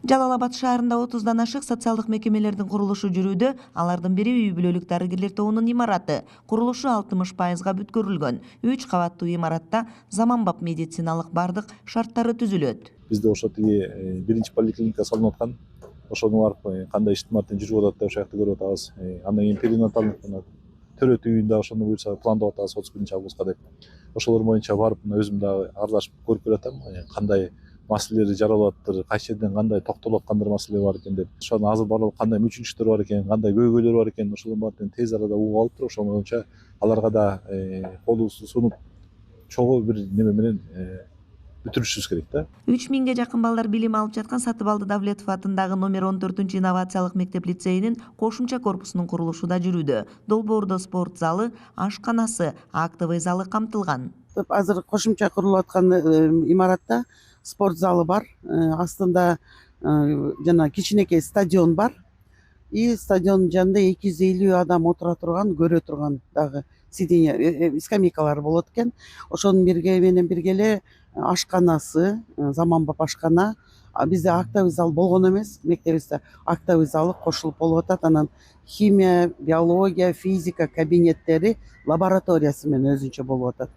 Жалал Абад шаарында 30-дан ашык социалдык мекемелердин курулушу жүрүүдө. Алардын бири үй бүлөлүк дарыгерлер тобунун имараты. Курулушу 60%га бүткөрүлгөн. 3 кабаттуу имаратта заманбап медициналык бардык шарттары түзүлөт. Бизде ошо тиги биринчи поликлиника салынып аткан. Ошону барып кандай иштимартын жүрүп атат деп ошол жакта көрүп атабыз. Андан кийин перинаталдык төрөт үйүндө ошону буюрса пландап атабыз 31-августка деп. Ошолор боюнча барып өзүм дагы аралашып көрүп келатам. Кандай маселелери жаралып атыптыр, кайсы жерден кандай токтолуп аткандыр маселе бар экен деп. Ошону азыр барлык кандай мүчүлүктөр бар экен, кандай көйгөйлөр бар экен, ошолордун баарын тез арада угуп алып туруп, ошол боюнча аларга да колубузду сунуп чогуу бир неме менен бүтүрүшүбүз керек да. 3000ге жакын балдар билим алып жаткан Сатыбалды Давлетов атындагы номер 14 инновациялык мектеп-лицейинин кошумча корпусунун курулушу да жүрүүдө. Долбоордо спорт залы, ашканасы, актовый залы камтылган. Азыр кошумча курулуп аткан имаратта спорт залы бар, астында жана кичинекей стадион бар. И стадиондун жанында 250 адам отура турган, көрө турган дагы сиденье, скамейкалар болот экен. Ошонун менен бирге эле ашканасы, заманбап ашкана. Бизде актовый зал болгон эмес, мектебибизде актовый залы кошулуп болуп атат. Анан химия, биология, физика кабинеттери, лабораториясы менен өзүнчө болуп атат.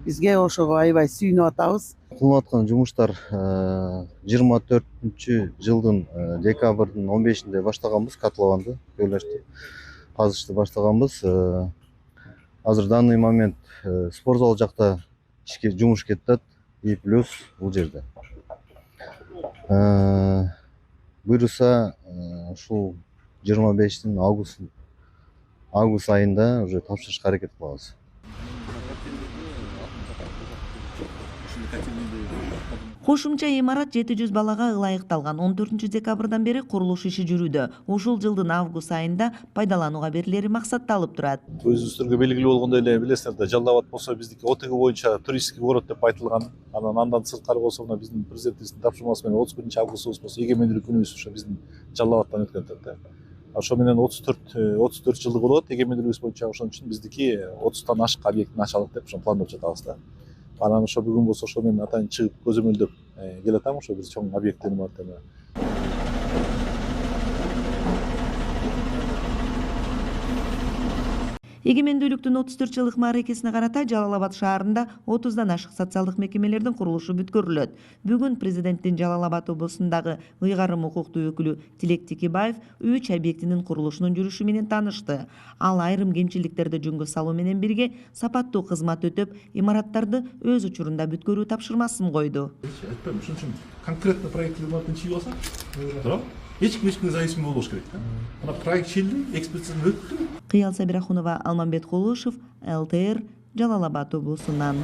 Бизге ошого аябай сүйүнүп атабыз. Кылып аткан жумуштар 24-жылдын декабрдын 15-inde баштаганбыз, котлованды көйлөштү казышты баштаганбыз. Азыр данный момент спорт зал жакта жумуш кетет и плюс бул жерде. Буюрса ушул 25-тин август айында уже тапшырышка аракет кылабыз. Кошумча имарат 700 балага ылайыкталган. 14-декабрдан бери курулуш иши жүрүүдө. Ушул жылдын август айында пайдаланууга берилери максатталып турат. Өзүбүздөргө белгилүү болгондой эле билесиздер да, Жалал Абад болсо биздики ОТГ боюнча туристский город деп айтылган. Андан сырткары болсо мына биздин президентибиздин тапшырмасы менен 31-августубуз болсо эгемендүүлүк күнүбүз ошо биздин Жалал Абадтан өткөн атат да. Ошо менен 34 жылдык болот эгемендүүлүгүбүз боюнча. Ошон үчүн биздики 30тан ашык объектин ачалык деп ошо пландап жатабыз да. Анан ошо бүгүн болсо ошо мен атайын чыгып көзөмөлдөп келатам ошо бир чоң объекттерим бар деп. Эгемендүүлүктүн 34 жылдык мааракесине карата Жалал Абад шаарында 30дан ашык социалдык мекемелердин курулушу бүткөрүлөт. Бүгүн президенттин Жалал Абад облусундагы ыйгарым укуктуу өкүлү Тилек Текебаев 3 объектинин курулушунун жүрүшү менен таанышты. Ал айрым кемчиликтерди жөнгө салуу менен бирге сапаттуу кызмат өтөп, имараттарды өз учурунда бүткөрүү тапшырмасын койду. Айтпайм, ошон үчүн конкретно проектлердин чыгып алса, туура. Эчким зависим болбош керек да. Ана проект чилди, экспертизадан өттү. Кыял Сабирахунова, Алмамбет Кулушев, ЛТР, Жалал Абад облусунан.